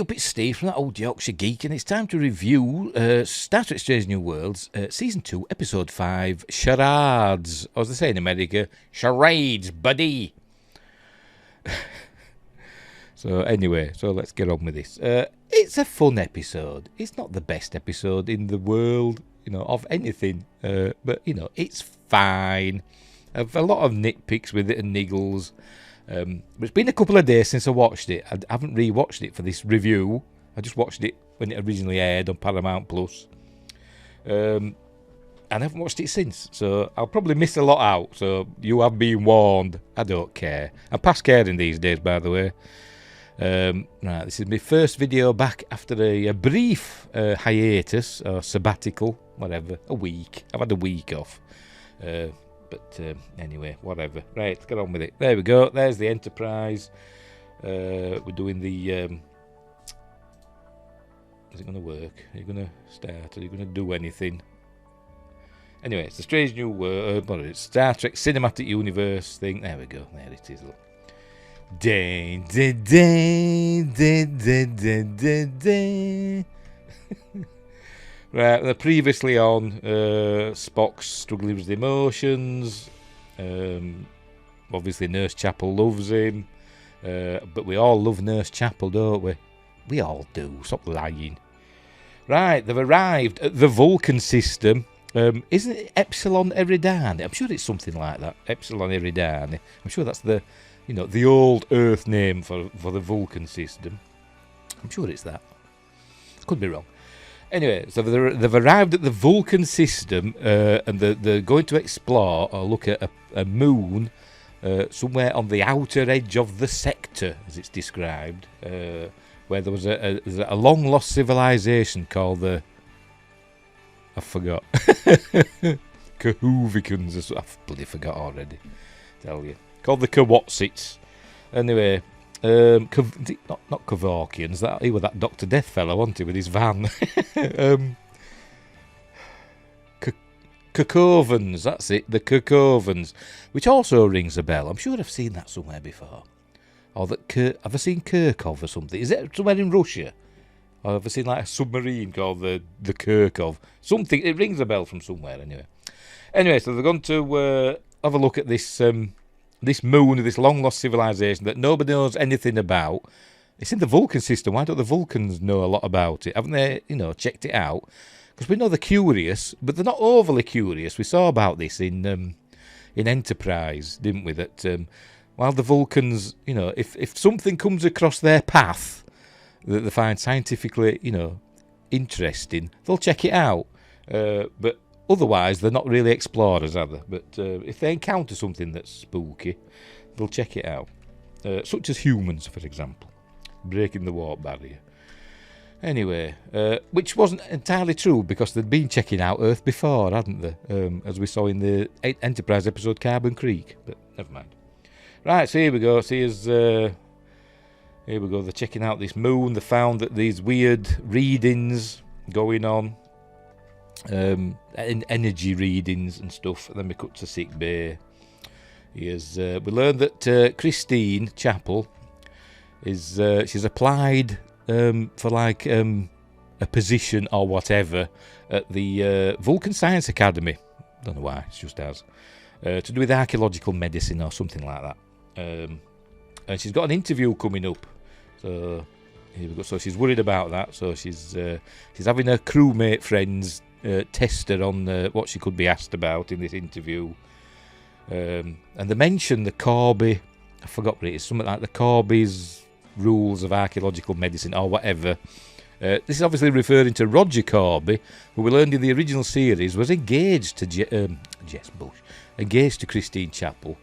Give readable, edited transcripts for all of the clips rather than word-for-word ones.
up, it's Steve from that old Yorkshire geek, and it's time to review Star Trek Strange New Worlds, Season 2, Episode 5, Charades. Or as they say in America, Charades, buddy. So anyway, let's get on with this. It's a fun episode. It's not the best episode in the world, of anything. But, it's fine. I've a lot of nitpicks with it and niggles. But it's been a couple of days since I watched it. I haven't re-watched it for this review. I just watched it when it originally aired on Paramount Plus. And I haven't watched it since. So I'll probably miss a lot out. So you have been warned. I don't care. I'm past caring these days, by the way. Right, this is my first video back after a brief hiatus or sabbatical, whatever, a week. I've had a week off. But anyway, whatever. Right, let's get on with it. There we go. There's the Enterprise. We're doing the... is it going to work? Are you going to start? Are you going to do anything? Anyway, it's the Strange New World. It's Star Trek Cinematic Universe thing. There we go. There it is. Look. Day, day, day, day, day, day, day, day. Right, previously on, Spock's struggling with emotions. Obviously, Nurse Chapel loves him. But we all love Nurse Chapel, don't we? We all do. Stop lying. Right, they've arrived at the Vulcan system. Isn't it Epsilon Eridani? I'm sure it's something like that. Epsilon Eridani. I'm sure that's the old Earth name for the Vulcan system. I'm sure it's that. Could be wrong. Anyway, so they've arrived at the Vulcan system, and they're going to explore or look at a moon somewhere on the outer edge of the sector, as it's described, where there was a long-lost civilization called the... I forgot. Kahoovikans. I've bloody forgot already. Tell you. Called the Kawatsits. Anyway... not Kevorkians. He was that Dr. Death fellow, wasn't he, with his van? Kakovans, that's it, the Kakovans, which also rings a bell. I'm sure I've seen that somewhere before. Or have I seen Kirkov or something? Is it somewhere in Russia? Or have I seen like a submarine called the Kirkov? Something. It rings a bell from somewhere. Anyway, so they're going to have a look at this. This moon, this long-lost civilization that nobody knows anything about. It's in the Vulcan system. Why don't the Vulcans know a lot about it? Haven't they, checked it out? Because we know they're curious, but they're not overly curious. We saw about this in Enterprise, didn't we? That while the Vulcans, if something comes across their path that they find scientifically, interesting, they'll check it out. But otherwise, they're not really explorers, are they? But if they encounter something that's spooky, they'll check it out. Such as humans, for example. Breaking the warp barrier. Anyway, which wasn't entirely true, because they'd been checking out Earth before, hadn't they? As we saw in the Enterprise episode Carbon Creek. But never mind. Right, so here we go. Here we go. They're checking out this moon. They found that these weird readings going on. Energy readings and stuff, and then we cut to sick bay. We learned that Christine Chapel she's applied for like a position or whatever at the Vulcan Science Academy. Don't know why, it's just as to do with archaeological medicine or something like that. And she's got an interview coming up. So here we go. So she's worried about that. So she's having her crewmate friends test her on what she could be asked about in this interview. And they mention the Corby, I forgot what it is, something like the Corby's rules of archaeological medicine or whatever. This is obviously referring to Roger Corby, who we learned in the original series was engaged to Jess Bush, engaged to Christine Chapel.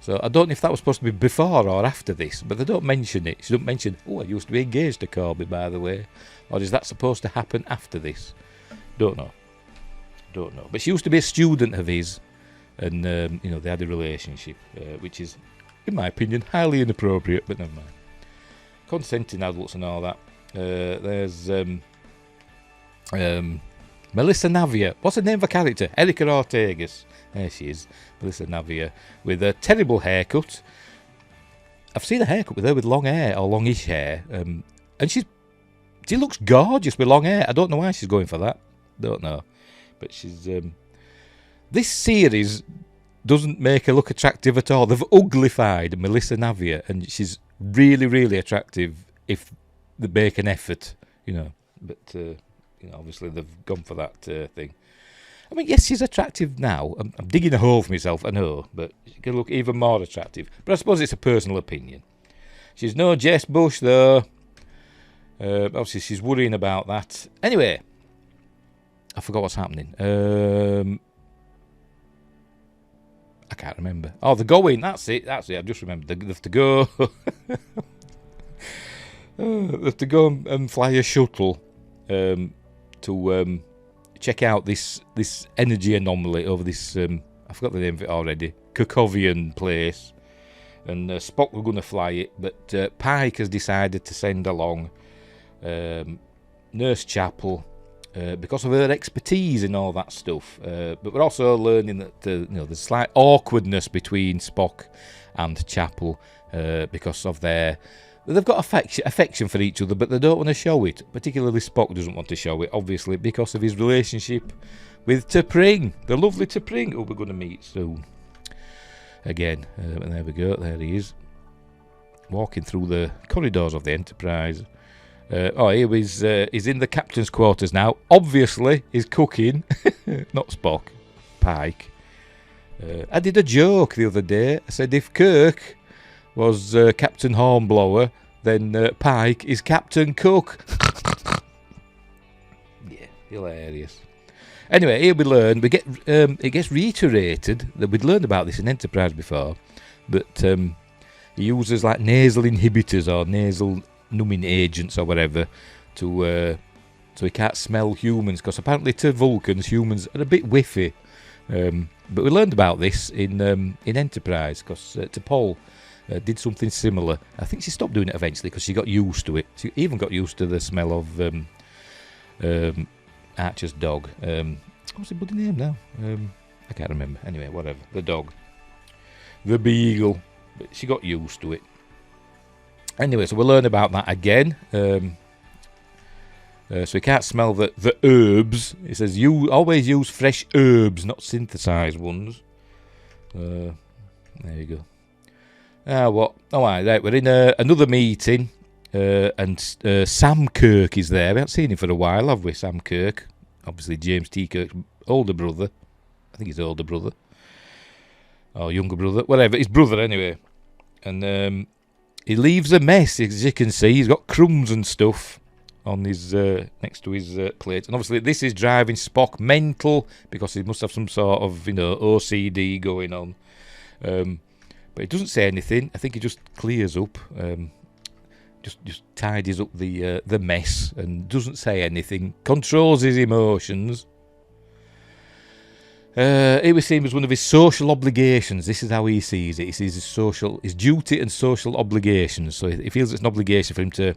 So I don't know if that was supposed to be before or after this, but they don't mention it. She don't mention, I used to be engaged to Corby, by the way. Or is that supposed to happen after this? Don't know. But she used to be a student of his, and they had a relationship, which is, in my opinion, highly inappropriate, but never mind. Consenting adults and all that. There's Melissa Navia. What's her name of a character? Erica Ortegas. There she is, Melissa Navia, with a terrible haircut. I've seen a haircut with her with long hair, or longish hair, and she's She looks gorgeous with long hair. I don't know why she's going for that. Don't know. But she's... this series doesn't make her look attractive at all. They've uglified Melissa Navia, and she's really, really attractive if they make an effort, you know. But, obviously they've gone for that thing. I mean, yes, she's attractive now. I'm digging a hole for myself, I know, but she can look even more attractive. But I suppose it's a personal opinion. She's no Jess Bush, though. Obviously, she's worrying about that. Anyway, I forgot what's happening. I can't remember. Oh, they're going. That's it. I just remembered. They have to go. They have to go and fly a shuttle to check out this energy anomaly over this. I forgot the name of it already. Kukovian place. And Spock were going to fly it, but Pike has decided to send along Nurse Chapel because of her expertise in all that stuff. But we're also learning that there's slight awkwardness between Spock and Chapel because of they've got affection for each other, but they don't want to show it. Particularly Spock doesn't want to show it, obviously, because of his relationship with T'Pring, the lovely T'Pring, who we're going to meet soon. Again, and there we go, there he is, walking through the corridors of the Enterprise. He's in the captain's quarters now. Obviously, he's cooking, not Spock, Pike. I did a joke the other day. I said if Kirk was Captain Hornblower, then Pike is Captain Cook. Yeah, hilarious. Anyway, here we learn. It gets reiterated that we'd learned about this in Enterprise before, but he uses like nasal inhibitors or nasal numbing agents or whatever so he can't smell humans, because apparently to Vulcans humans are a bit whiffy. But we learned about this in Enterprise because T'Pol did something similar. I think she stopped doing it eventually because she got used to it. She even got used to the smell of Archer's dog. What's the bloody name now? I can't remember. Anyway, whatever. The dog. The beagle. But she got used to it. Anyway, so we'll learn about that again. So we can't smell the herbs. It says you always use fresh herbs, not synthesized ones. There you go. What? Oh, right. We're in another meeting. And Sam Kirk is there. We haven't seen him for a while, have we? Sam Kirk. Obviously, James T. Kirk's older brother. I think his older brother. Or younger brother. Whatever. His brother, anyway. And he leaves a mess, as you can see. He's got crumbs and stuff on his next to his plate. And obviously, this is driving Spock mental because he must have some sort of, OCD going on. But he doesn't say anything. I think he just clears up. Just tidies up the mess and doesn't say anything, controls his emotions. It was seen as one of his social obligations. This is how he sees it. He sees his duty and social obligations. So he feels it's an obligation for him to,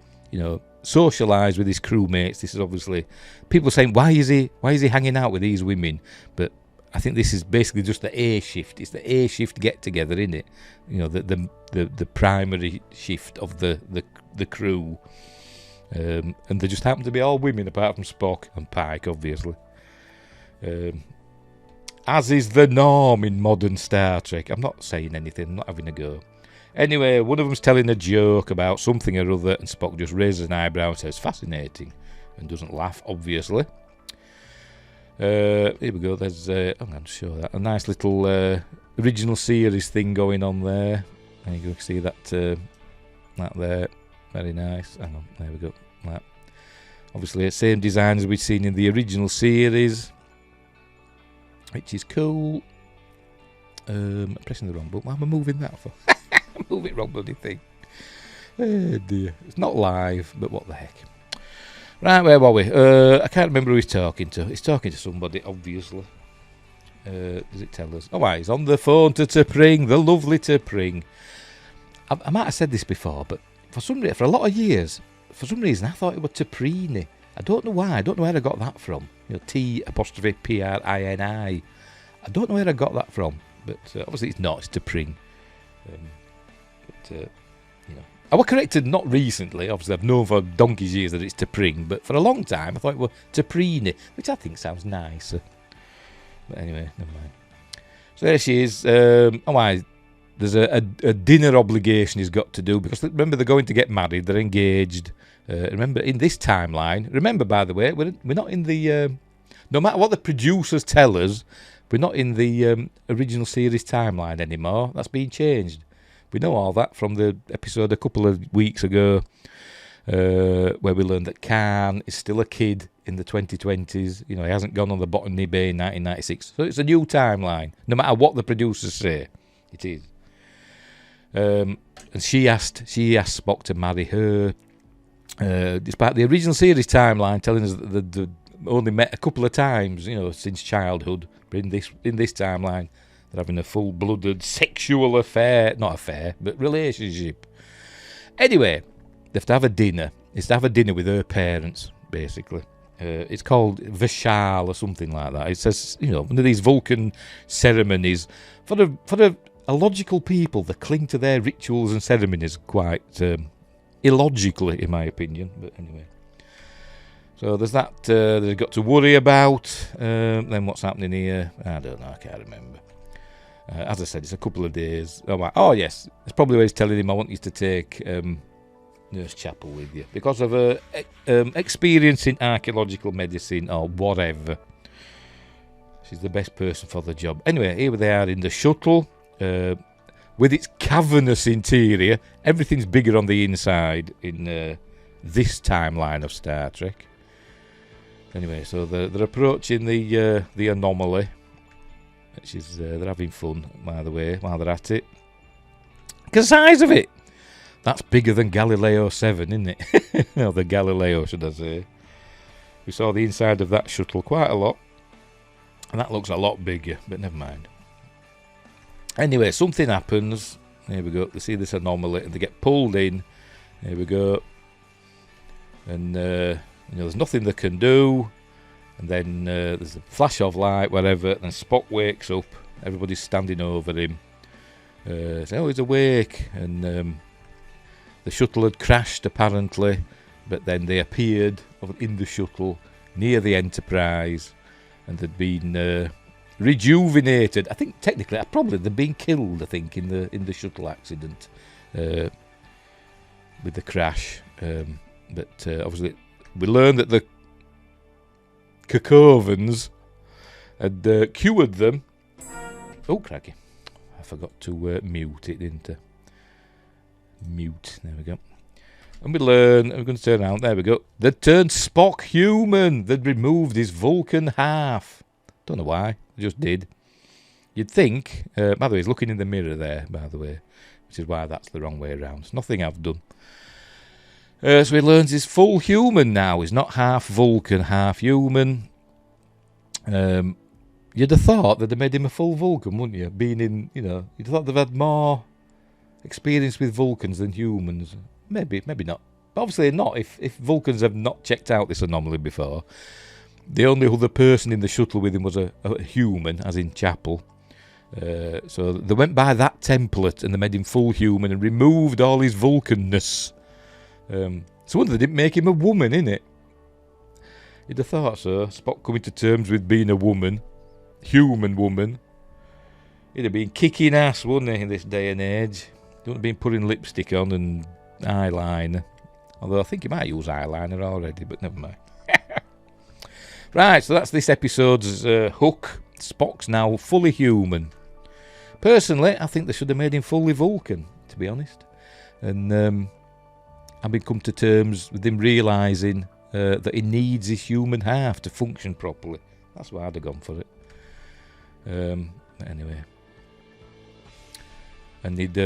socialise with his crewmates. This is obviously people are saying, why is he hanging out with these women? But I think this is basically just the A shift. It's the A shift get together, isn't it? The primary shift of the crew, and they just happen to be all women apart from Spock and Pike, obviously. As is the norm in modern Star Trek. I'm not saying anything. I'm not having a go. Anyway, one of them's telling a joke about something or other, and Spock just raises an eyebrow and says, "Fascinating," and doesn't laugh, obviously. Here we go. There's I'm going to show that a nice little original series thing going on there. There you go. See that there. Very nice. Hang on. There we go. That. Obviously, the same design as we've seen in the original series, which is cool. I'm pressing the wrong button. Why am I moving that for? I'm moving wrong bloody thing. Oh dear. It's not live, but what the heck. Right, where were we? I can't remember who he's talking to. He's talking to somebody, obviously. Does it tell us? Oh, right, he's on the phone to T'Pring, the lovely T'Pring. I might have said this before, but for a lot of years, for some reason, I thought it was T'Prini. I don't know why. I don't know where I got that from. T''Prini. I don't know where I got that from, but obviously it's not. It's T'Pring. I was corrected not recently. Obviously, I've known for donkey's years that it's T'Pring, but for a long time I thought it was T'Prini, which I think sounds nicer. But anyway, never mind. So there she is. There's a dinner obligation he's got to do, because remember, they're going to get married, they're engaged. Remember, in this timeline, remember, by the way, we're not in the, no matter what the producers tell us, we're not in the original series timeline anymore. That's been changed. We know all that from the episode a couple of weeks ago, where we learned that Khan is still a kid in the 2020s. You know, he hasn't gone on the Botany Bay in 1996. So it's a new timeline, no matter what the producers say. It is. And she asked Spock to marry her, despite the original series timeline telling us that they'd only met a couple of times, you know, since childhood. But in this timeline, they're having a full-blooded sexual affair, not affair, but relationship. Anyway, they have to have a dinner. It's to have a dinner with her parents, basically. It's called Vishal or something like that. It says, you know, one of these Vulcan ceremonies for a logical people that cling to their rituals and ceremonies quite illogically, in my opinion. But anyway, so there's that they've got to worry about. Then what's happening here? I don't know. I can't remember. As I said, it's a couple of days. Oh yes, it's probably where he's telling him, I want you to take Nurse Chapel with you because of her experience in archaeological medicine or whatever. She's the best person for the job. Anyway, here they are in the shuttle. With its cavernous interior, everything's bigger on the inside in this timeline of Star Trek. Anyway, so they're approaching the anomaly, which is they're having fun, by the way, while they're at it. Look at the size of it! That's bigger than Galileo 7, isn't it? No, the Galileo, should I say. We saw the inside of that shuttle quite a lot, and that looks a lot bigger, but never mind. Anyway, something happens. Here we go. They see this anomaly and they get pulled in. Here we go. And, there's nothing they can do. And then there's a flash of light, whatever. And Spock wakes up. Everybody's standing over him. Say, oh, he's awake. And the shuttle had crashed, apparently. But then they appeared in the shuttle near the Enterprise. And they'd been rejuvenated. I think technically, probably they've been killed. I think in the shuttle accident with the crash. But obviously, we learned that the Kakovans had cured them. Oh, cracky! I forgot to mute it, didn't I? Mute. There we go. And we learn. We're going to turn around. There we go. They'd turned Spock human. They'd removed his Vulcan half. Don't know why. Just did. You'd think, by the way, he's looking in the mirror there, by the way, which is why that's the wrong way around. It's nothing I've done. So he learns he's full human now. He's not half Vulcan, half human. You'd have thought that they made him a full Vulcan, wouldn't you? Being in, you'd have thought they've had more experience with Vulcans than humans. Maybe not. But obviously not if Vulcans have not checked out this anomaly before. The only other person in the shuttle with him was a human, as in Chapel. So they went by that template and they made him full human and removed all his Vulcanness. So wonder they didn't make him a woman, innit? You'd have thought so. Spock coming to terms with being a woman. Human woman. He'd have been kicking ass, wouldn't he, in this day and age? He wouldn't have been putting lipstick on and eyeliner. Although I think he might use eyeliner already, but never mind. Right, so that's this episode's hook. Spock's now fully human. Personally, I think they should have made him fully Vulcan, to be honest. And having come to terms with him realising that he needs his human half to function properly. That's why I'd have gone for it. Anyway. And he'd,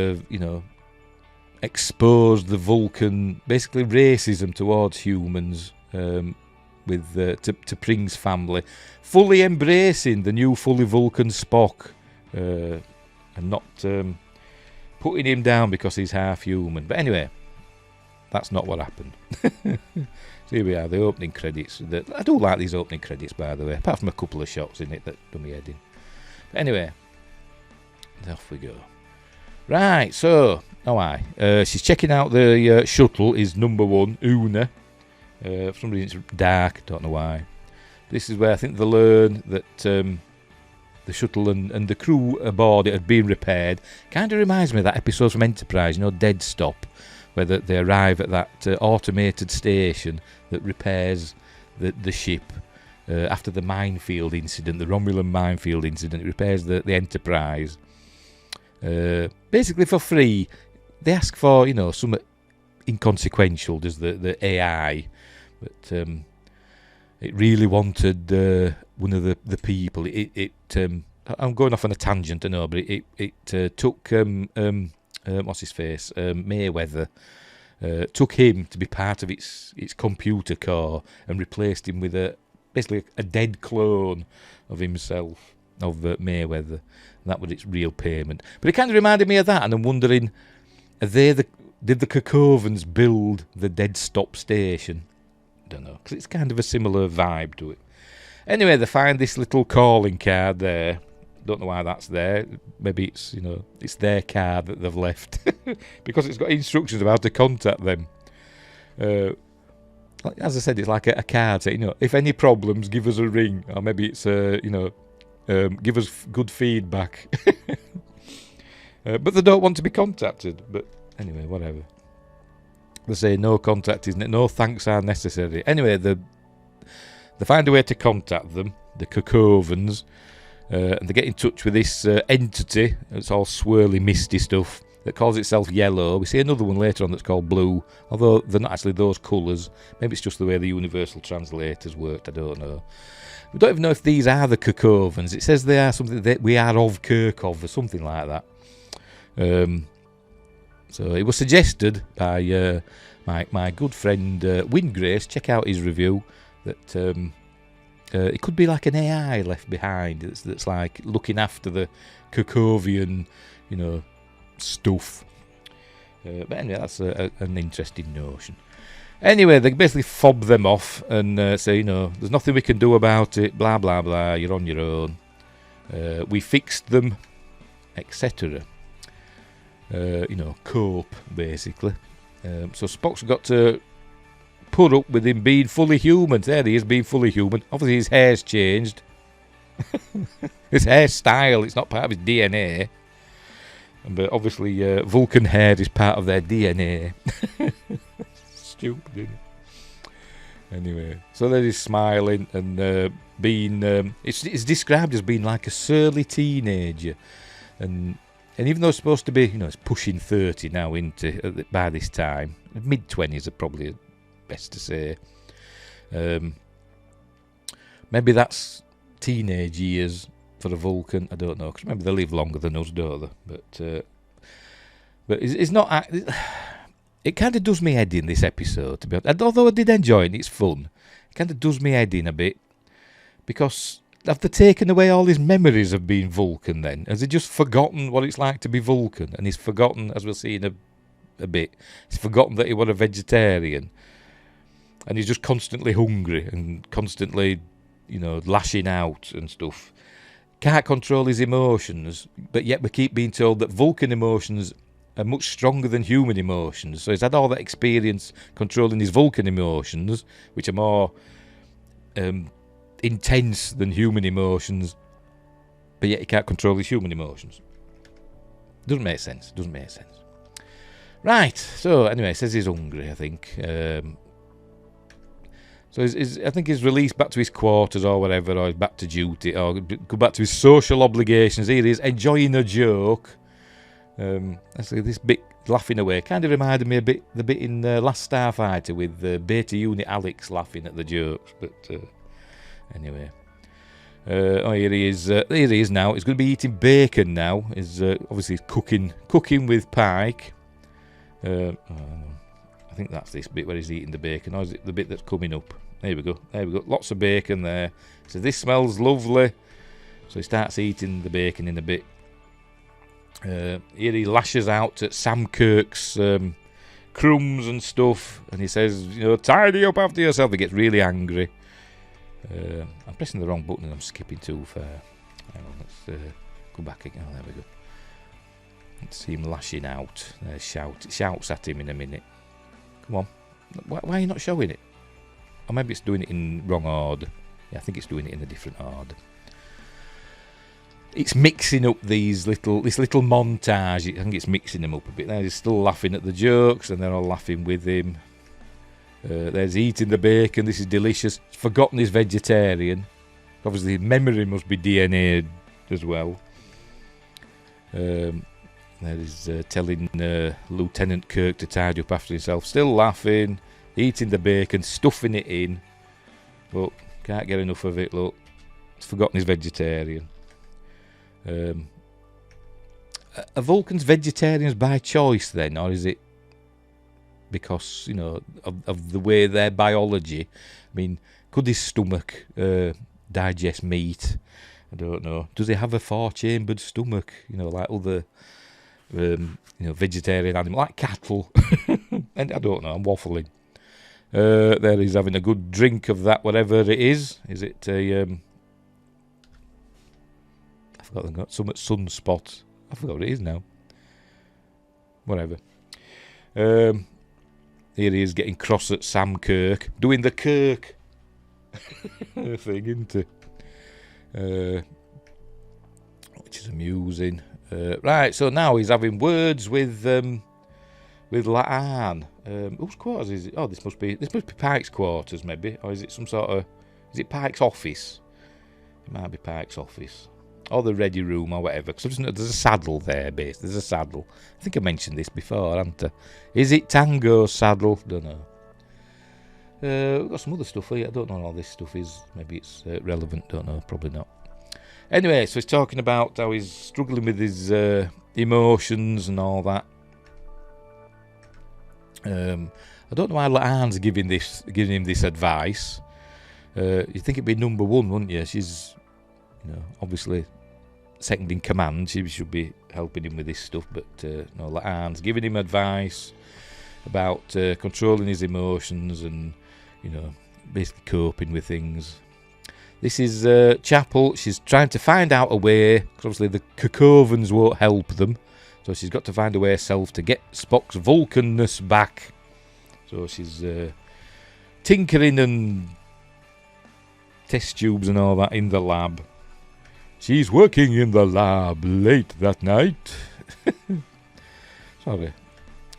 exposed the Vulcan, basically racism towards humans, with T'Pring's family, fully embracing the new fully Vulcan Spock, and not putting him down because he's half human. But anyway, that's not what happened. So here we are, the opening credits. I do like these opening credits, by the way, apart from a couple of shots in it that do me head in. But anyway, off we go. Right, so, she's checking out the shuttle, is number 1, Una. For some reason it's dark, don't know why. This is where I think they learn that the shuttle and the crew aboard it had been repaired. Kind of reminds me of that episode from Enterprise, Dead Stop, where they arrive at that automated station that repairs the ship after the minefield incident, the Romulan minefield incident. It repairs the Enterprise. Basically for free. They ask for, something inconsequential, does the AI, but it really wanted one of the people. I'm going off on a tangent, I know, but it took what's his face, Mayweather, took him to be part of its computer core and replaced him with basically a dead clone of himself, of Mayweather. That was its real payment. But it kind of reminded me of that, and I'm wondering, did the Cacovans build the Dead Stop station? Don't know, because it's kind of a similar vibe to it. Anyway, they find this little calling card there. Don't know why that's there. Maybe it's it's their card that they've left because it's got instructions about how to contact them. As I said, it's like a card saying, if any problems, give us a ring, or maybe it's give us good feedback. But they don't want to be contacted. But anyway, whatever. They say no contact is no thanks are necessary. Anyway, they find a way to contact them, the Cacovans, and they get in touch with this entity. It's all swirly, misty stuff that calls itself Yellow. We see another one later on that's called Blue, although they're not actually those colours. Maybe it's just the way the universal translators worked. I don't know. We don't even know if these are the Cacovans. It says they are something that we are of Kirkov or something like that. So it was suggested by my good friend Windgrace. Check out his review. That it could be like an AI left behind that's like looking after the Kirkovian, stuff. But anyway, that's an interesting notion. Anyway, they basically fob them off and say, there's nothing we can do about it, blah, blah, blah, you're on your own. We fixed them, etc. Cope, basically. So Spock's got to put up with him being fully human. There he is, being fully human. Obviously his hair's changed. His hairstyle, it's not part of his DNA. But obviously Vulcan hair is part of their DNA. Stupid, isn't it? Anyway, so there he's smiling and being... it's described as being like a surly teenager. And even though it's supposed to be, it's pushing 30 now by this time. Mid-20s are probably best to say. Maybe that's teenage years for a Vulcan. I don't know, because remember they live longer than us, don't they? But it's not... It kind of does me head in, this episode, to be honest. Although I did enjoy it, it's fun. It kind of does me head in a bit. Because have they taken away all his memories of being Vulcan then? Has he just forgotten what it's like to be Vulcan? And he's forgotten, as we'll see in a bit, he's forgotten that he was a vegetarian. And he's just constantly hungry and constantly, lashing out and stuff. Can't control his emotions, but yet we keep being told that Vulcan emotions are much stronger than human emotions. So he's had all that experience controlling his Vulcan emotions, which are more intense than human emotions, but yet he can't control his human emotions. Doesn't make sense. Right, so anyway, it says he's hungry, I think. So I think he's released back to his quarters or whatever, or he's back to duty, or go back to his social obligations. Here he is, enjoying a joke. Actually, this bit laughing away kind of reminded me the bit in Last Starfighter with Beta Unit Alex laughing at the jokes. But anyway, here he is. Here he is now. He's going to be eating bacon now. He's obviously cooking with Pike. I think that's this bit where he's eating the bacon, or is it the bit that's coming up? There we go. Lots of bacon there. So this smells lovely. So he starts eating the bacon in a bit. Here he lashes out at Sam Kirk's crumbs and stuff, and he says, tidy up after yourself. He gets really angry. I'm pressing the wrong button and I'm skipping too far. Hang on, let's go back again. Oh, there we go. Let's see him lashing out. Shouts at him in a minute. Come on. Why are you not showing it? Or maybe it's doing it in wrong order. Yeah, I think it's doing it in a different order. It's mixing up this little montage. I think it's mixing them up a bit. He's still laughing at the jokes, and they're all laughing with him. There's eating the bacon. This is delicious. Forgotten he's vegetarian. Obviously, memory must be DNA'd as well. There is telling Lieutenant Kirk to tidy up after himself. Still laughing, eating the bacon, stuffing it in. Look, can't get enough of it, look. He's forgotten he's vegetarian. Are Vulcans vegetarians by choice then? Or is it because, you know, of the way their biology? I mean, could his stomach digest meat? I don't know. Does he have a four-chambered stomach? You know, like other... vegetarian animal like cattle. And I don't know, I'm waffling. There he's having a good drink of that, whatever it is. Is it a I forgot they've got some sunspot. I forgot what it is now. Whatever. Here he is getting cross at Sam Kirk, doing the Kirk thing, isn't it? Which is amusing. Right, so now he's having words with Laan. Whose quarters is it? Oh, this must be Pike's quarters, maybe, or is it some sort of? Is it Pike's office? It might be Pike's office, or the ready room, or whatever. Because there's a saddle there, base. There's a saddle. I think I mentioned this before, haven't I? Is it Tango's saddle? Don't know. We've got some other stuff here. I don't know what all this stuff is. Maybe it's relevant. Don't know. Probably not. Anyway, so he's talking about how he's struggling with his emotions and all that. I don't know why Laan's giving him this advice. You'd think it'd be number one, wouldn't you? She's, obviously second in command. She should be helping him with this stuff, but no, Laan's giving him advice about controlling his emotions and, basically coping with things. This is Chapel. She's trying to find out a way, because obviously the Cacovans won't help them. So she's got to find a way herself to get Spock's Vulcanness back. So she's tinkering and test tubes and all that in the lab. She's working in the lab late that night. Sorry.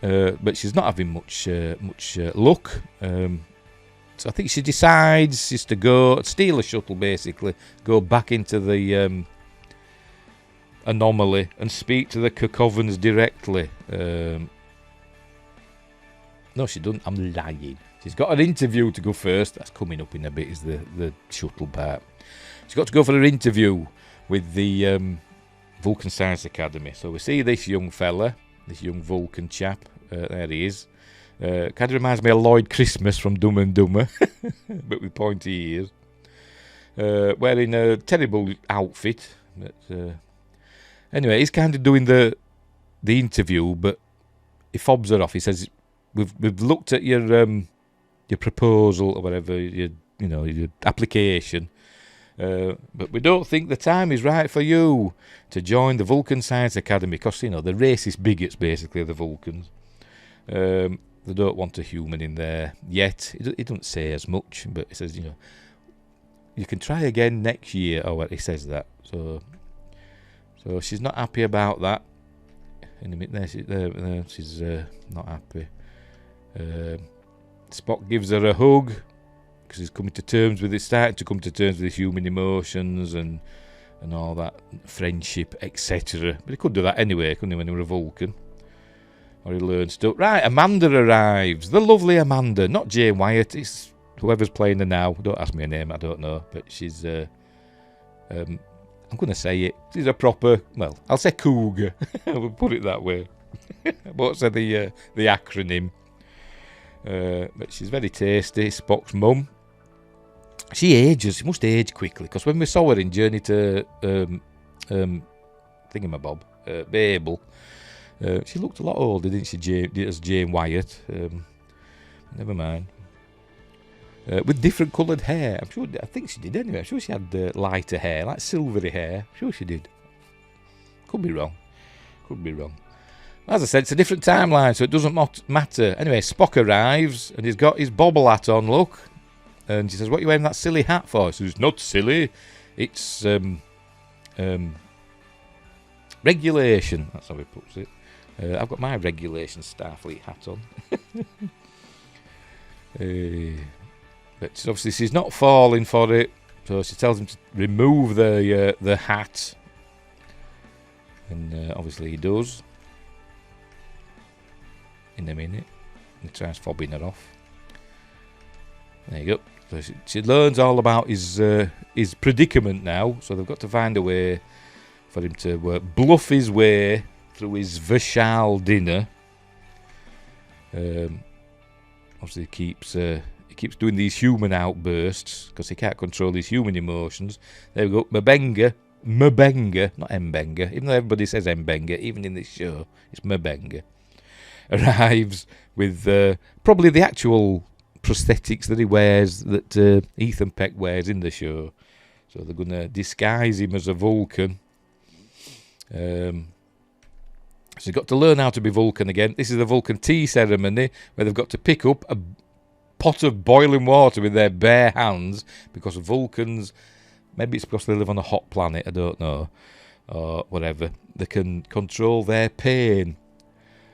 But she's not having much luck. So I think she decides just to steal a shuttle, basically, go back into the anomaly and speak to the Cacovans directly. No, she doesn't. I'm lying. She's got an interview to go first. That's coming up in a bit, is the shuttle part. She's got to go for her interview with the Vulcan Science Academy. So we see this young fella, this young Vulcan chap. There he is. Kind of reminds me of Lloyd Christmas from Dumb and Dumber, but with pointy ears. Wearing a terrible outfit. But, anyway, he's kind of doing the interview, but he fobs her off. He says, "We've looked at your proposal or whatever, your application, but we don't think the time is right for you to join the Vulcan Science Academy because they're racist bigots, basically, the Vulcans. They don't want a human in there yet." He doesn't say as much, but he says, you can try again next year, or what he says that. So she's not happy about that. In a minute, there she's not happy. Spock gives her a hug because he's starting to come to terms with his human emotions and all that, friendship, etc. But he could do that anyway, couldn't he, when he was a Vulcan? Or he learned stuff. Right, Amanda arrives. The lovely Amanda. Not Jane Wyatt. It's whoever's playing her now. Don't ask me her name. I don't know. But she's... I'm going to say it. She's a proper... Well, I'll say cougar. We'll put it that way. What's the acronym? But she's very tasty. Spock's mum. She ages. She must age quickly. Because when we saw her in Journey to... Thingamabob. Babel... she looked a lot older, didn't she, as Jane Wyatt? Never mind. With different coloured hair. I think she did anyway. I'm sure she had lighter hair, like silvery hair. I'm sure she did. Could be wrong. As I said, it's a different timeline, so it doesn't matter. Anyway, Spock arrives, and he's got his bobble hat on, look. And she says, what are you wearing that silly hat for? He says, not silly, it's regulation. That's how he puts it. I've got my regulation Starfleet hat on. But obviously she's not falling for it, so she tells him to remove the hat. And obviously he does. In a minute. He tries fobbing her off. There you go. So she learns all about his predicament now, so they've got to find a way for him to bluff his way through his Vishal dinner. Obviously he keeps doing these human outbursts because he can't control his human emotions. There we go. Mabenga, not Mbenga, even though everybody says Mbenga, even in this show, it's Mabenga, arrives with probably the actual prosthetics that he wears, that Ethan Peck wears in the show. So they're going to disguise him as a Vulcan. So he's got to learn how to be Vulcan again. This is the Vulcan tea ceremony where they've got to pick up a pot of boiling water with their bare hands, because Vulcans, maybe it's because they live on a hot planet, I don't know, or whatever, they can control their pain.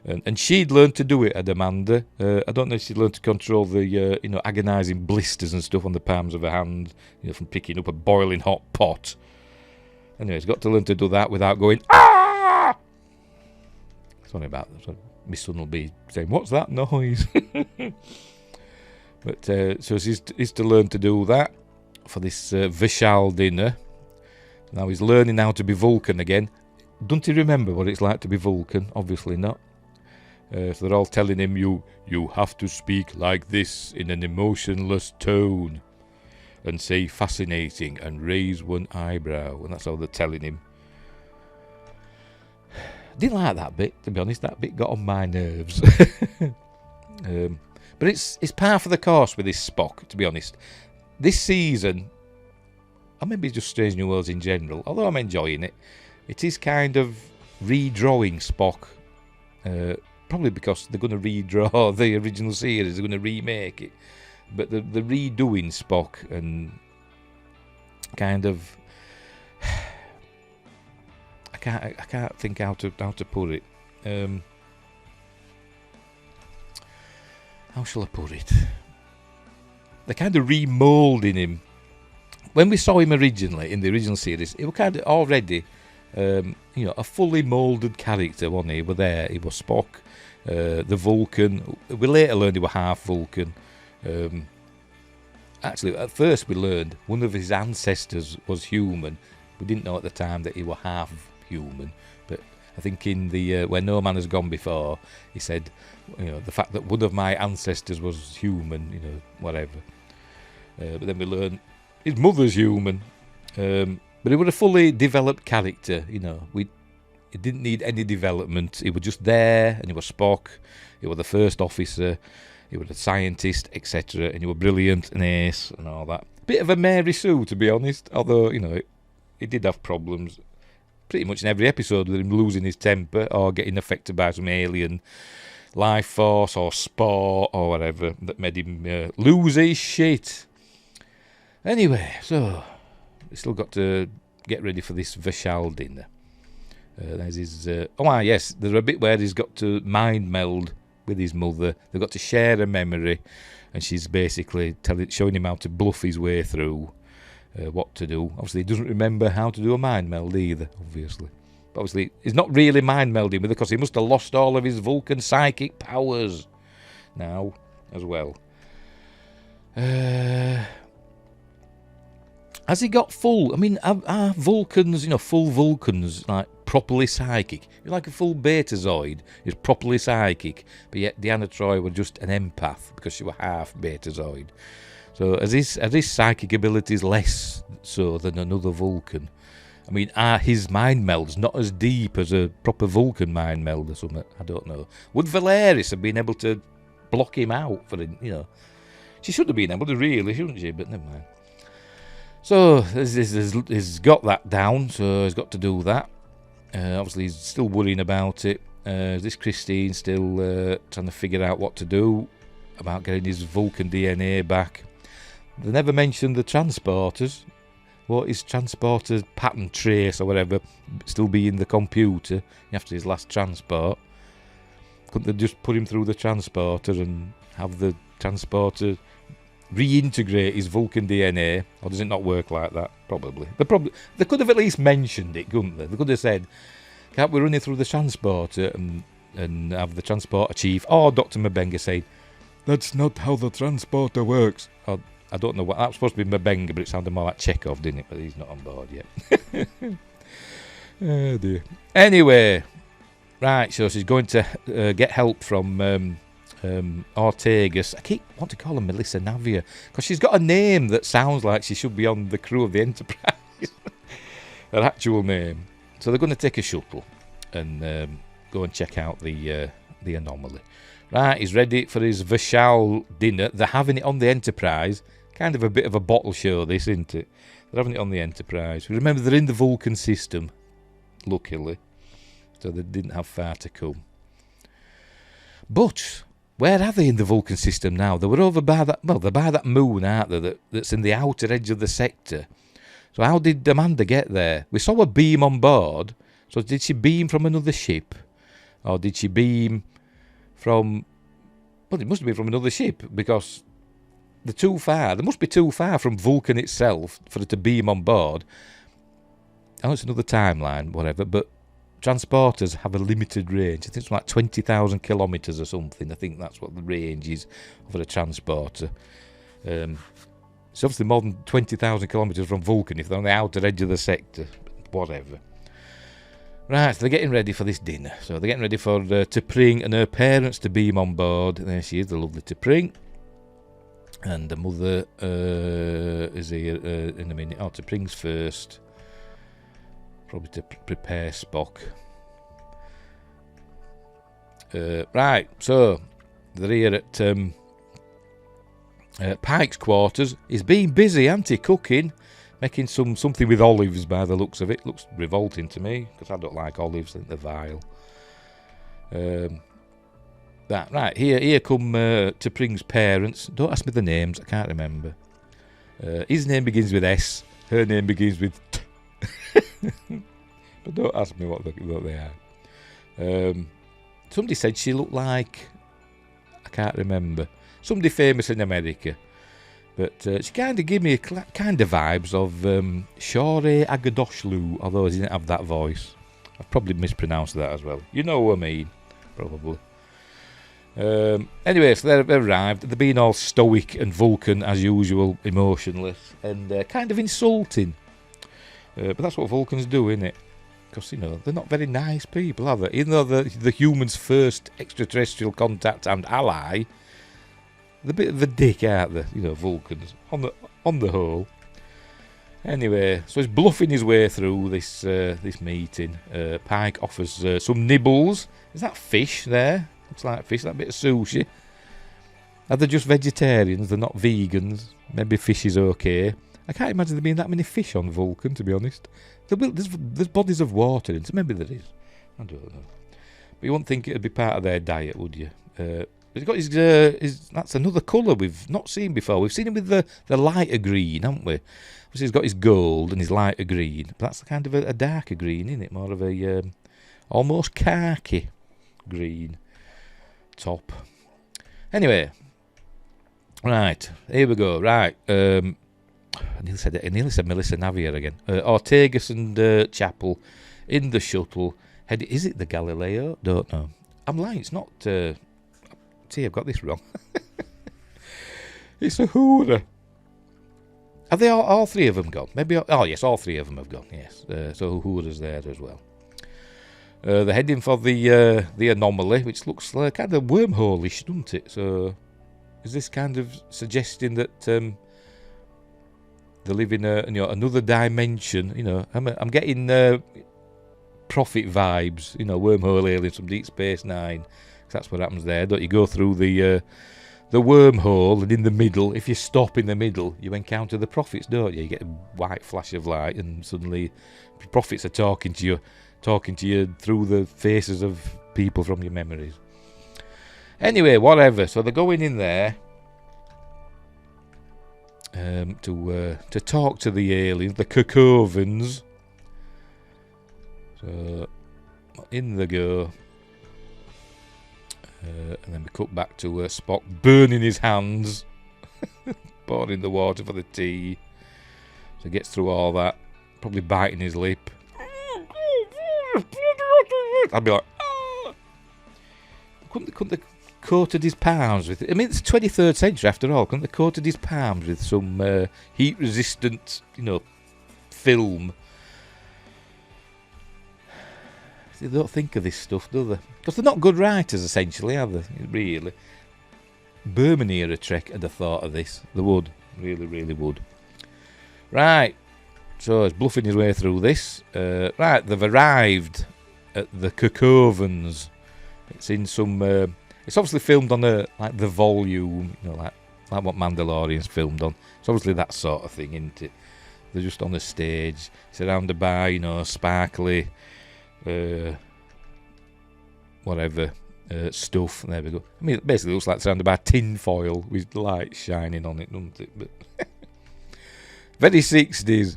And she'd learned to do it, Amanda. I don't know if she'd learned to control the agonising blisters and stuff on the palms of her hand, from picking up a boiling hot pot. Anyway, he's got to learn to do that without going, ah! Sorry about that. My son will be saying, what's that noise? But so he's to learn to do that for this Vishal dinner. Now he's learning how to be Vulcan again. Don't he remember what it's like to be Vulcan? Obviously not. So they're all telling him, you have to speak like this in an emotionless tone, and say fascinating and raise one eyebrow, and that's how they're telling him. Didn't like that bit, to be honest. That bit got on my nerves. But it's par for the course with this Spock, to be honest. This season, or maybe just Strange New Worlds in general, although I'm enjoying it, it is kind of redrawing Spock. Probably because they're going to redraw the original series, they're going to remake it. But they're redoing Spock and kind of... I can't think how to put it. How shall I put it? They're kind of remoulding him. When we saw him originally in the original series, he was kind of already, a fully moulded character, wasn't he? He was there. He was Spock, the Vulcan. We later learned he was half Vulcan. Actually, at first we learned one of his ancestors was human. We didn't know at the time that he was half human, but I think in the Where No Man Has Gone Before, he said, the fact that one of my ancestors was human, whatever. But then we learned his mother's human, but he was a fully developed character. He didn't need any development. He was just there, and he was Spock. He was the first officer. He was a scientist, etc. And he was brilliant and ace and all that. Bit of a Mary Sue, to be honest. Although he did have problems pretty much in every episode with him losing his temper or getting affected by some alien life force or spore or whatever that made him lose his shit. Anyway, so we still got to get ready for this Vishal dinner. There's his... yes, there's a bit where he's got to mind meld with his mother. They've got to share a memory, and she's basically showing him how to bluff his way through what to do. Obviously, he doesn't remember how to do a mind meld either, obviously. But obviously, he's not really mind melding with her because he must have lost all of his Vulcan psychic powers now as well. Has he got full? I mean, are Vulcans, full Vulcans, like properly psychic? Like a full Betazoid is properly psychic, but yet Deanna Troi was just an empath because she was half Betazoid. So are his psychic abilities less so than another Vulcan? I mean, are his mind melds not as deep as a proper Vulcan mind meld or something? I don't know. Would Valeris have been able to block him out for him? She should have been able to, really, shouldn't she? But never mind. So he's got that down, so he's got to do that. Obviously, he's still worrying about it. Is this Christine still trying to figure out what to do about getting his Vulcan DNA back? They never mentioned the transporters. What is transporter pattern trace or whatever still be in the computer after his last transport? Couldn't they just put him through the transporter and have the transporter reintegrate his Vulcan DNA? Or does it not work like that? Probably. They could have at least mentioned it, couldn't they? They could have said, can't we run it through the transporter and have the transporter chief or Dr. Mabenga say, that's not how the transporter works. Or, I don't know what that's supposed to be Mabenga, but it sounded more like Chekhov, didn't it? But he's not on board yet. Oh dear. Anyway, right. So she's going to get help from Ortegas. I want to call her Melissa Navia because she's got a name that sounds like she should be on the crew of the Enterprise. Her actual name. So they're going to take a shuttle and go and check out the anomaly. Right, he's ready for his Vishal dinner. They're having it on the Enterprise. Kind of a bit of a bottle show, this, isn't it? They're having it on the Enterprise. Remember, they're in the Vulcan system, luckily. So they didn't have far to come. But where are they in the Vulcan system now? They were over by that, well, they're by that moon, aren't they, that's in the outer edge of the sector. So how did Amanda get there? We saw a beam on board. So did she beam from another ship? Or did she beam from... Well, it must have been from another ship, because they're too far. They must be too far from Vulcan itself for it to beam on board. I know it's another timeline, whatever, but transporters have a limited range. I think it's like 20,000 kilometres or something. I think that's what the range is for a transporter. It's obviously more than 20,000 kilometres from Vulcan if they're on the outer edge of the sector. Whatever. Right, so they're getting ready for this dinner. So they're getting ready for T'Pring and her parents to beam on board. There she is, the lovely T'Pring. And the mother is here in a minute. Oh, T'Pring's first. Probably to prepare Spock. Right, so they're here at Pike's quarters. He's been busy, hasn't he, cooking? Making something with olives by the looks of it. Looks revolting to me, because I don't like olives. I think they're vile. Right, here come T'Pring's parents. Don't ask me the names, I can't remember. His name begins with S. Her name begins with T. But don't ask me what they are. Somebody said she looked like... I can't remember. Somebody famous in America. But she kind of gave me kind of vibes of Shore Agadoshlu, although she didn't have that voice. I've probably mispronounced that as well. You know what I mean, probably. Anyway, so they've arrived. They've been all stoic and Vulcan, as usual, emotionless, and kind of insulting. But that's what Vulcans do, innit? Because, you know, they're not very nice people, are they? Even though they're the human's first extraterrestrial contact and ally, they're a bit of a dick, aren't they? You know, Vulcans, on the whole. Anyway, so he's bluffing his way through this meeting. Pike offers some nibbles. Is that fish there? Looks like fish, that bit of sushi. Are they just vegetarians? They're not vegans. Maybe fish is okay. I can't imagine there being that many fish on Vulcan, to be honest. There's bodies of water in it. Maybe there is. I don't know. But you wouldn't think it would be part of their diet, would you? He's got his that's another colour we've not seen before. We've seen him with the lighter green, haven't we? Obviously he's got his gold and his lighter green. But that's kind of a darker green, isn't it? More of a almost khaki green top. Anyway. Right. Here we go. Right. I nearly said Melissa Navia again. Ortegas and Chapel in the shuttle. Is it the Galileo? Don't know. I'm lying. It's not... See, I've got this wrong. It's a Uhura. Have they all three of them gone? Maybe. Oh, yes, all three of them have gone, yes. So Uhura's there as well. They're heading for the anomaly, which looks kind of wormhole-ish, doesn't it? So is this kind of suggesting that... they live in another dimension. You know, I'm getting Prophet vibes. You know, wormhole aliens from Deep Space Nine. That's what happens there. Don't you go through the wormhole, and in the middle, if you stop in the middle, you encounter the prophets, don't you? You get a white flash of light, and suddenly the prophets are talking to you through the faces of people from your memories. Anyway, whatever. So they're going in there to talk to the aliens, the Cacovans. So in they go. And then we cut back to Spock burning his hands, pouring the water for the tea. So he gets through all that, probably biting his lip. I'd be like, oh! Couldn't they coated his palms with it? I mean, it's 23rd century after all. Couldn't they coated his palms with some heat-resistant, film? They don't think of this stuff, do they? Because they're not good writers, essentially, are they? Really. Bermanier Trek had a thought of this. They would. Really, really would. Right. So he's bluffing his way through this. Right, they've arrived at the Cacovans. It's in some... it's obviously filmed on the volume, like what Mandalorian's filmed on. It's obviously that sort of thing, isn't it? They're just on a stage, surrounded by, sparkly... whatever stuff. There we go. I mean, it basically looks like surrounded by tin foil with light shining on it, doesn't it? But very 60s.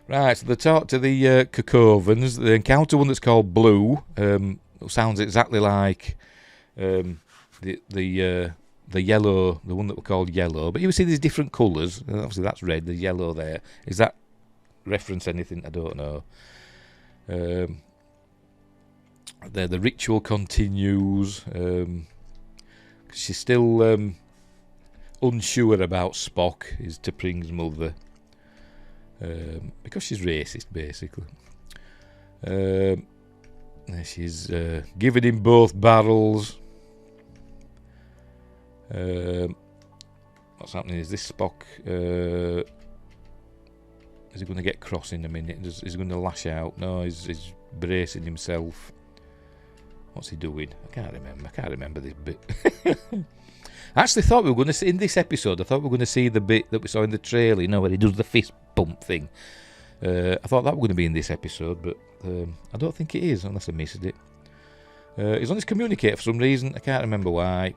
Right, so they talk to the Cacovans. They encounter one that's called Blue. Sounds exactly like the yellow, the one that were called Yellow. But you see these different colours. Obviously, that's red. The yellow there. Is that reference anything? I don't know. The ritual continues. She's still unsure about Spock, is T'Pring's mother, because she's racist, basically. She's giving him both barrels. What's happening? Is this Spock? Is he going to get cross in a minute? Is he going to lash out? No, he's bracing himself. What's he doing? I can't remember this bit. I actually thought we were going to see, in this episode, I thought we were going to see the bit that we saw in the trailer, where he does the fist bump thing. I thought that was going to be in this episode, but I don't think it is, unless I missed it. He's on his communicator for some reason. I can't remember why.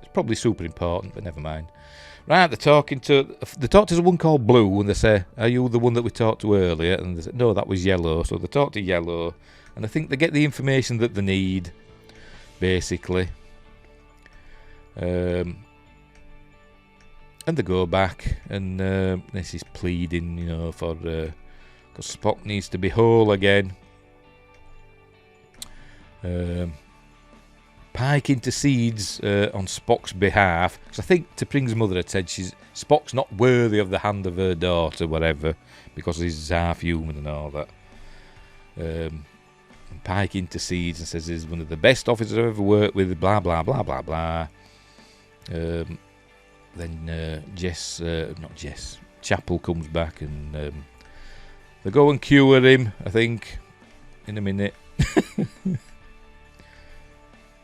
It's probably super important, but never mind. Right, they talk to someone called Blue, and they say, "Are you the one that we talked to earlier?" And they say, "No, that was Yellow." So they talk to Yellow, and I think they get the information that they need, basically. And they go back, and this is pleading, for because Spock needs to be whole again. Pike intercedes on Spock's behalf, because I think T'Pring's mother had said Spock's not worthy of the hand of her daughter, whatever, because he's half human and all that. And Pike intercedes and says he's one of the best officers I've ever worked with, blah, blah, blah, blah, blah. Then Chapel comes back, and they go and cure him, I think, in a minute.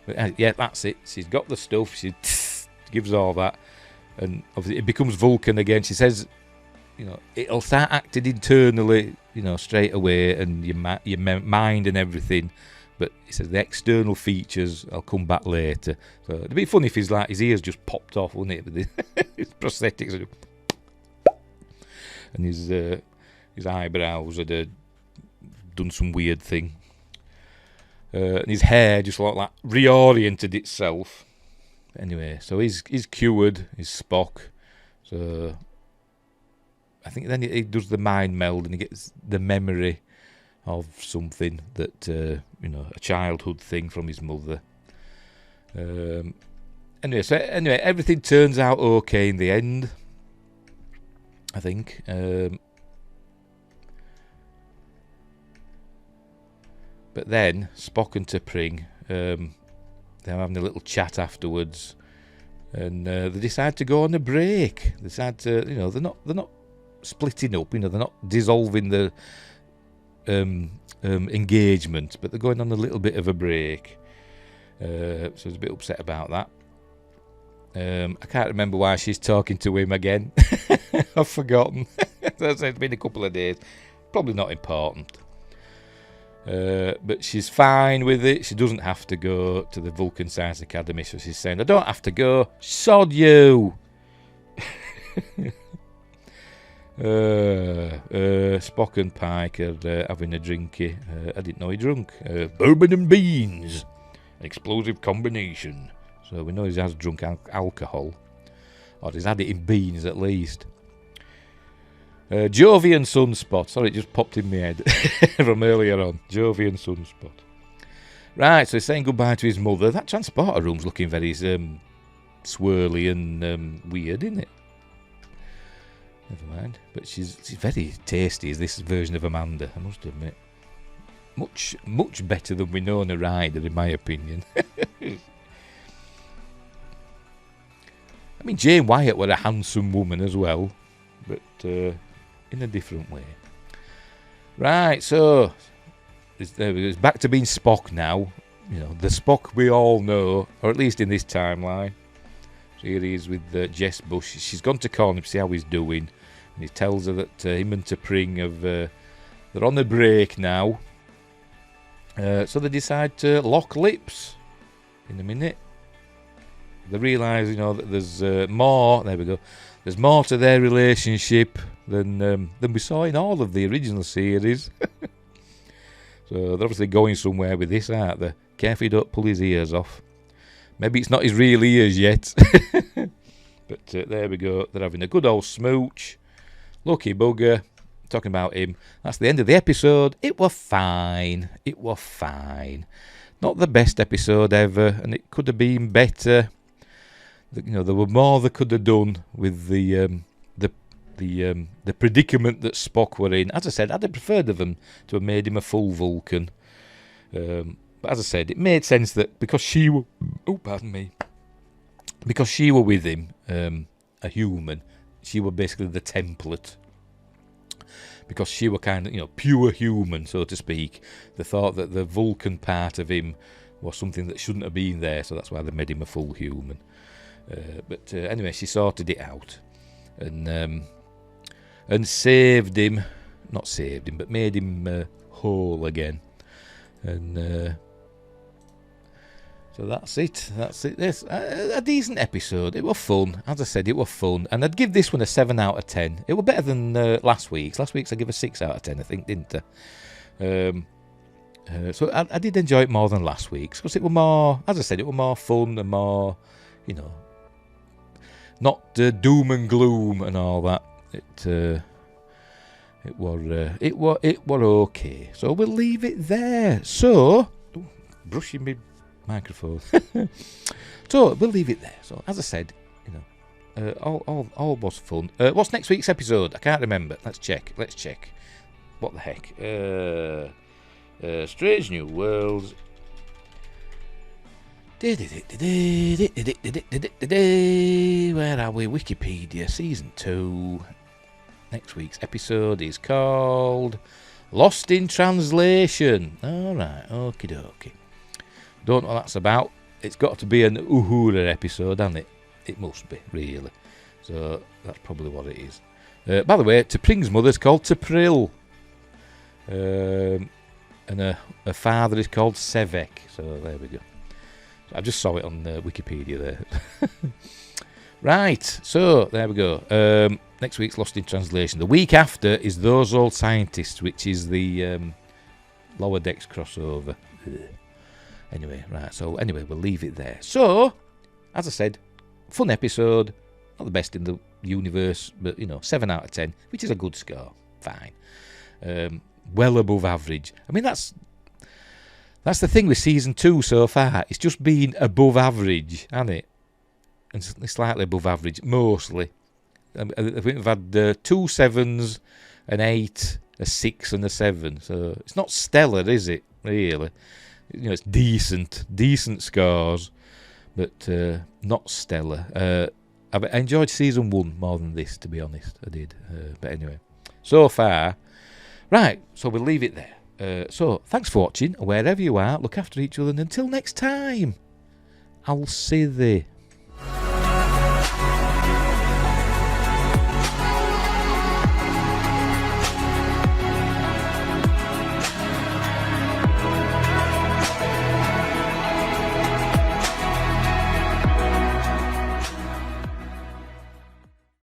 But, yeah, that's it. She's got the stuff. She gives all that, and obviously it becomes Vulcan again. She says, it'll start acting internally, straight away, and your mind and everything. But he says the external features, I'll come back later. So it'd be funny if his ears just popped off, wouldn't it? His prosthetics, and his eyebrows had done some weird thing. And his hair just like reoriented itself. Anyway, so he's cured, he's Spock. So I think then he does the mind meld, and he gets the memory of something that a childhood thing from his mother. Anyway, everything turns out okay in the end, I think. But then Spock and T'Pring, they're having a little chat afterwards, and they decide to go on a break. They decide to, they're not splitting up. They're not dissolving the engagement, but they're going on a little bit of a break. So he's a bit upset about that. I can't remember why she's talking to him again. I've forgotten. It's been a couple of days. Probably not important. But she's fine with it. She doesn't have to go to the Vulcan Science Academy, so she's saying, I don't have to go. Sod you. Spock and Pike are having a drinky. I didn't know he drunk. Bourbon and beans. An explosive combination. So we know he has drunk alcohol. Or he's had it in beans at least. Jovian Sunspot. Sorry, it just popped in my head from earlier on. Jovian Sunspot. Right, so he's saying goodbye to his mother. That transporter room's looking very swirly and weird, isn't it? Never mind. But she's very tasty, is this version of Amanda, I must admit. Much better than Winona Ryder, in my opinion. I mean, Jane Wyatt were a handsome woman as well, but in a different way. Right, so it's back to being Spock now. You know, the Spock we all know, or at least in this timeline. So here he is with Jess Bush. She's gone to call him to see how he's doing, and he tells her that him and T'Pring they're on a break now. So they decide to lock lips in a minute. They realise, you know, that there's more. There we go. There's more to their relationship than we saw in all of the original series. So they're obviously going somewhere with this, aren't they? Careful you don't pull his ears off. Maybe it's not his real ears yet. But there we go. They're having a good old smooch. Lucky bugger. Talking about him. That's the end of the episode. It was fine. It was fine. Not the best episode ever, and it could have been better. You know, there were more they could have done with the predicament that Spock were in. As I said, I'd have preferred them to have made him a full Vulcan. But as I said, it made sense that because she were, because she were with him, a human, she were basically the template. Because she were kind of, you know, pure human, so to speak. They thought that the Vulcan part of him was something that shouldn't have been there, so that's why they made him a full human. But anyway, she sorted it out, and saved him, not saved him, but made him whole again, and so that's it. This a decent episode. It was fun, as I said. It was fun, and I'd give this one a 7 out of 10. It was better than last week's. Last week's I give a 6 out of 10, I think, didn't I? So I did enjoy it more than last week's because it was more, as I said, it was more fun and more, you know, not doom and gloom and all that. It was okay. So we'll leave it there. So brushing me microphone. So we'll leave it there. So as I said, you know, all was fun. What's next week's episode? I can't remember. Let's check. What the heck? Strange New Worlds. Where are we? Wikipedia, Season 2. Next week's episode is called Lost in Translation. Alright, okie dokie. Don't know what that's about. It's got to be an Uhura episode, hasn't it? It must be, really. So that's probably what it is. By the way, T'Pring's mother's called T'Pril. And her father is called Sevek. So there we go. I just saw it on Wikipedia there. Right, so there we go. Next week's Lost in Translation. The week after is Those Old Scientists, which is the Lower Decks crossover. Anyway, right, so anyway, we'll leave it there. So, as I said, fun episode. Not the best in the universe, but, you know, 7 out of 10, which is a good score. Fine. Well above average. I mean, that's the thing with Season 2 so far. It's just been above average, hasn't it? And slightly above average, mostly. I think we've had 2 7s, an 8, a 6 and a 7. So it's not stellar, is it, really? You know, it's decent scores, but not stellar. I enjoyed Season 1 more than this, to be honest. I did. But anyway, so far. Right, so we'll leave it there. So, thanks for watching. Wherever you are, look after each other, and until next time, I'll see thee.